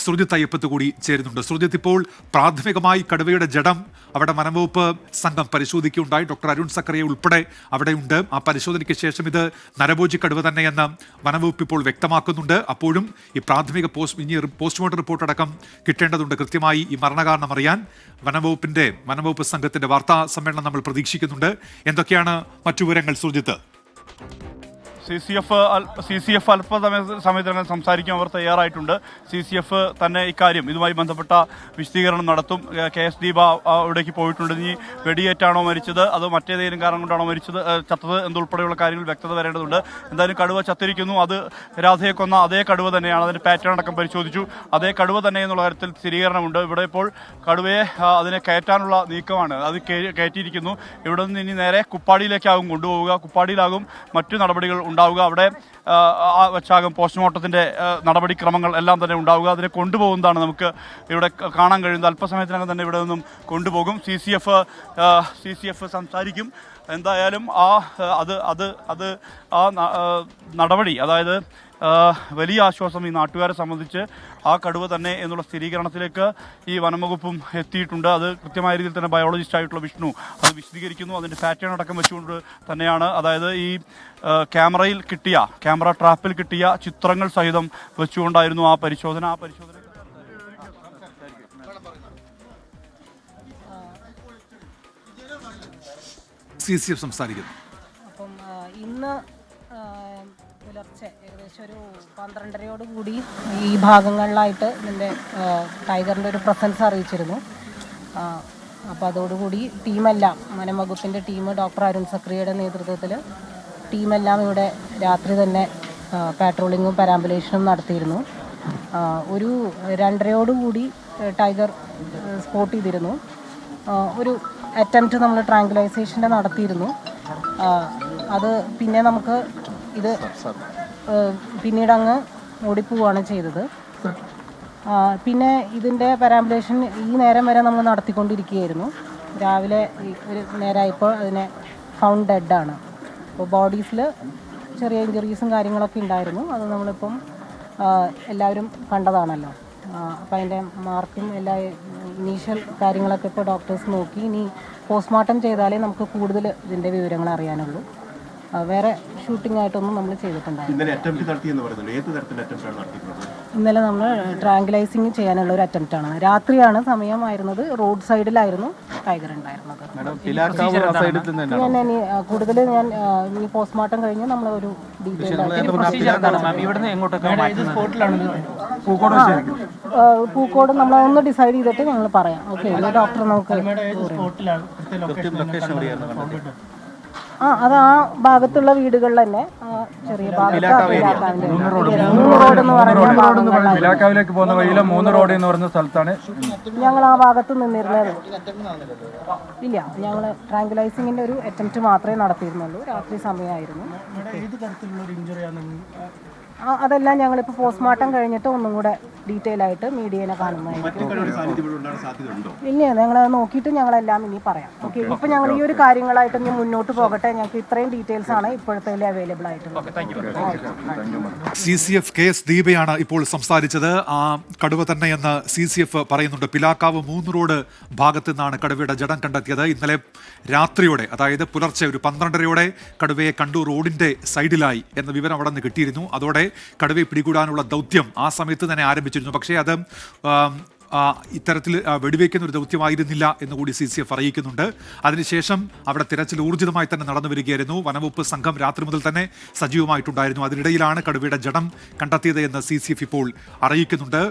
ശ്രുതിത്ത് അയ്യപ്പത്ത് കൂടി ചേരുന്നുണ്ട്. ശ്രുതിത്ത്, ഇപ്പോൾ പ്രാഥമികമായി കടുവയുടെ ജഡം അവിടെ വനംവകുപ്പ് സംഘം പരിശോധിക്കുകയുണ്ടായി. ഡോക്ടർ അരുൺ സക്കറിയ ഉൾപ്പെടെ അവിടെയുണ്ട്. ആ പരിശോധനയ്ക്ക് ശേഷം ഇത് നരഭോജി കടുവ തന്നെയെന്ന് വനംവകുപ്പ് ഇപ്പോൾ വ്യക്തമാക്കുന്നുണ്ട്. അപ്പോഴും ഈ പ്രാഥമിക പോസ്റ്റ്മോർട്ടം റിപ്പോർട്ട് അടക്കം കിട്ടേണ്ടതുണ്ട്. കൃത്യമായി ഈ മരണകാരണം അറിയാൻ വനംവകുപ്പ് സംഘത്തിന്റെ വാർത്താ സമ്മേളനം നമ്മൾ പ്രതീക്ഷിക്കുന്നുണ്ട്. എന്തൊക്കെയാണ് മറ്റു വിവരങ്ങൾ ശ്രുതിത്ത്? CCF അല്പസമയത്തിനകം സംസാരിക്കാൻ അവർ തയ്യാറായിട്ടുണ്ട്. CCF തന്നെ ഇക്കാര്യം ഇതുമായി ബന്ധപ്പെട്ട വിശദീകരണം നടത്തും. KS ദീപ അവിടേക്ക് പോയിട്ടുണ്ട്. ഇനി വെടിയേറ്റാണോ മരിച്ചത് അതോ മറ്റേതെങ്കിലും കാരണം കൊണ്ടാണോ ചത്തത് എന്നുൾപ്പെടെയുള്ള കാര്യങ്ങൾ വ്യക്തത വരേണ്ടതുണ്ട്. എന്തായാലും കടുവ ചത്തിരിക്കുന്നു. അത് രാധയെ കൊന്ന അതേ കടുവ തന്നെയാണ്. അതിൻ്റെ പാറ്റേൺ അടക്കം പരിശോധിച്ചു. അതേ കടുവ തന്നെ എന്നുള്ള കാര്യത്തിൽ സ്ഥിരീകരണമുണ്ട്. ഇവിടെ ഇപ്പോൾ കടുവയെ അതിനെ കയറ്റാനുള്ള നീക്കമാണ്. അത് കയറ്റിയിരിക്കുന്നു. ഇവിടെ നിന്ന് ഇനി നേരെ കുപ്പാടിയിലേക്കാകും കൊണ്ടുപോവുക. കുപ്പാടിയിലാകും മറ്റു നടപടികൾ ഉണ്ടാവുക. അവിടെ വച്ചാകും പോസ്റ്റ്മോർട്ടത്തിൻ്റെ നടപടിക്രമങ്ങൾ എല്ലാം തന്നെ ഉണ്ടാവുക. അതിനെ കൊണ്ടുപോകുന്നതാണ് നമുക്ക് ഇവിടെ കാണാൻ കഴിയുന്നത്. അല്പസമയത്തിനകം തന്നെ ഇവിടെ നിന്നും കൊണ്ടുപോകും. CCF സംസാരിക്കും. എന്തായാലും നടപടി, അതായത് വലിയ ആശ്വാസം ഈ നാട്ടുകാരെ സംബന്ധിച്ച് ആ കടുവ തന്നെ എന്നുള്ള സ്ഥിരീകരണത്തിലേക്ക് ഈ വനംവകുപ്പും എത്തിയിട്ടുണ്ട്. അത് കൃത്യമായ രീതിയിൽ തന്നെ ബയോളജിസ്റ്റ് ആയിട്ടുള്ള വിഷ്ണു അത് വിശദീകരിക്കുന്നു. അതിൻ്റെ പാറ്റേൺ അടക്കം വെച്ചുകൊണ്ട് തന്നെയാണ്, അതായത് ഈ ക്യാമറ ട്രാപ്പിൽ കിട്ടിയ ചിത്രങ്ങൾ സഹിതം വെച്ചുകൊണ്ടായിരുന്നു ആ പരിശോധന. CCF സംസാരിക്കുന്നു. അപ്പം ഇന്ന് പുലർച്ചെ ഏകദേശം ഒരു 12:30 കൂടി ഈ ഭാഗങ്ങളിലായിട്ട് ഇതിൻ്റെ ടൈഗറിൻ്റെ ഒരു പ്രസൻസ് അറിയിച്ചിരുന്നു. അപ്പോൾ അതോടുകൂടി ടീമെല്ലാം, വനംവകുപ്പിൻ്റെ ടീം, ഡോക്ടർ അരുൺ സക്രിയയുടെ നേതൃത്വത്തിൽ ടീമെല്ലാം ഇവിടെ രാത്രി തന്നെ പാട്രോളിങ്ങും പെരാമ്പുലേഷനും നടത്തിയിരുന്നു. ഒരു 2:30 കൂടി ടൈഗർ സ്പോട്ട് ചെയ്തിരുന്നു. ഒരു അറ്റംപ്റ്റ് നമ്മൾ ട്രാങ്കുലൈസേഷൻ്റെ നടത്തിയിരുന്നു. അത് പിന്നെ നമുക്ക് ഇത് പിന്നീട് അങ്ങ് ഓടിപ്പോവുകയാണ് ചെയ്തത്. പിന്നെ ഇതിൻ്റെ പെരാമ്പുലേഷൻ ഈ നേരം വരെ നമ്മൾ നടത്തിക്കൊണ്ടിരിക്കുകയായിരുന്നു. രാവിലെ ഒരു നേരമായപ്പോൾ അതിനെ ഫൗണ്ട് ഡെഡാണ്. അപ്പോൾ ബോഡീസിൽ ചെറിയ ഇഞ്ചുറീസും കാര്യങ്ങളൊക്കെ ഉണ്ടായിരുന്നു. അത് നമ്മളിപ്പം എല്ലാവരും കണ്ടതാണല്ലോ. അപ്പോൾ അതിൻ്റെ മാർക്കും എല്ലാ ഇനീഷ്യൽ കാര്യങ്ങളൊക്കെ ഇപ്പോൾ ഡോക്ടേഴ്സ് നോക്കി. ഇനി പോസ്റ്റ്മോർട്ടം ചെയ്താലേ നമുക്ക് കൂടുതൽ ഇതിൻ്റെ വിവരങ്ങൾ അറിയാനുള്ളൂ. വേറെ ഷൂട്ടിംഗ് ആയിട്ടൊന്നും നമ്മൾ ചെയ്തിട്ടുണ്ടായിരുന്നു. ഇന്നലെ നമ്മൾ ട്രാങ്കുലൈസിങ് ചെയ്യാനുള്ള ഒരു അറ്റംപ്റ്റാണ്. രാത്രിയാണ് സമയമായിരുന്നത്. റോഡ് സൈഡിലായിരുന്നു ടൈഗർ ഉണ്ടായിരുന്നത്. ഇനി കൂടുതൽ ഞാൻ ഈ പോസ്റ്റ്മോർട്ടം കഴിഞ്ഞ് നമ്മൾ ഒരു ഡീറ്റെയിൽ പൂക്കോട് നമ്മളൊന്ന് ഡിസൈഡ് ചെയ്തിട്ട് ഞങ്ങൾ പറയാം. ഓക്കെ, ഡോക്ടർ നമുക്ക് അത് ആ ഭാഗത്തുള്ള വീടുകളിൽ തന്നെ ചെറിയ ഞങ്ങൾ ആ ഭാഗത്ത് നിന്നിരുന്നത്. ഇല്ല, ഞങ്ങൾ ട്രാങ്കുലൈസിങ്ങിന്റെ ഒരു അറ്റംപ്റ്റ് മാത്രമേ നടത്തിയിരുന്നുള്ളൂ. രാത്രി സമയമായിരുന്നു. അതെല്ലാം ഞങ്ങളിപ്പോൾ പോസ്റ്റ്മോർട്ടം കഴിഞ്ഞിട്ട് ഒന്നും കൂടെ ഡീറ്റെയിൽ ആയിട്ട് മീഡിയനെ കാണുന്നതായിരിക്കും. ഇല്ല, ഞങ്ങളത് നോക്കിയിട്ട് ഞങ്ങളെല്ലാം ഇനി പറയാം. ഓക്കെ, ഇപ്പം ഞങ്ങൾ ഈ ഒരു കാര്യങ്ങളായിട്ട് ഇനി മുന്നോട്ട് പോകട്ടെ. ഞങ്ങൾക്ക് ഇത്രയും ഡീറ്റെയിൽസ് ആണ് ഇപ്പോഴത്തെ അവൈലബിൾ ആയിട്ടുള്ളത്. CCF KS ദീപയാണ് ഇപ്പോൾ സംസാരിച്ചത്. ആ കടുവ തന്നെയെന്ന് CCF പറയുന്നുണ്ട്. പിലാക്കാവ് 3 റോഡ് ഭാഗത്തു നിന്നാണ് കടുവയുടെ ജഡം കണ്ടെത്തിയത്. ഇന്നലെ രാത്രിയോടെ, അതായത് പുലർച്ചെ ഒരു 12:30 കടുവയെ കണ്ടു റോഡിന്റെ സൈഡിലായി എന്ന വിവരം അവിടെ നിന്ന് കിട്ടിയിരുന്നു. അതോടെ കടുവയെ പിടികൂടാനുള്ള ദൗത്യം ആ സമയത്ത് തന്നെ ആരംഭിച്ചിരുന്നു. പക്ഷേ അത് ഇത്തരത്തിൽ വെടിവെക്കുന്ന ഒരു ദൗത്യമായിരുന്നില്ല എന്നുകൂടി CCF അറിയിക്കുന്നുണ്ട്. അതിനുശേഷം അവിടെ തിരച്ചിൽ ഊർജിതമായി തന്നെ നടന്നു വരികയായിരുന്നു. വനംവകുപ്പ് സംഘം രാത്രി മുതൽ തന്നെ സജീവമായിട്ടുണ്ടായിരുന്നു. അതിനിടയിലാണ് കടുവയുടെ ജഡം കണ്ടെത്തിയത് എന്ന് CCF ഇപ്പോൾ അറിയിക്കുന്നുണ്ട്.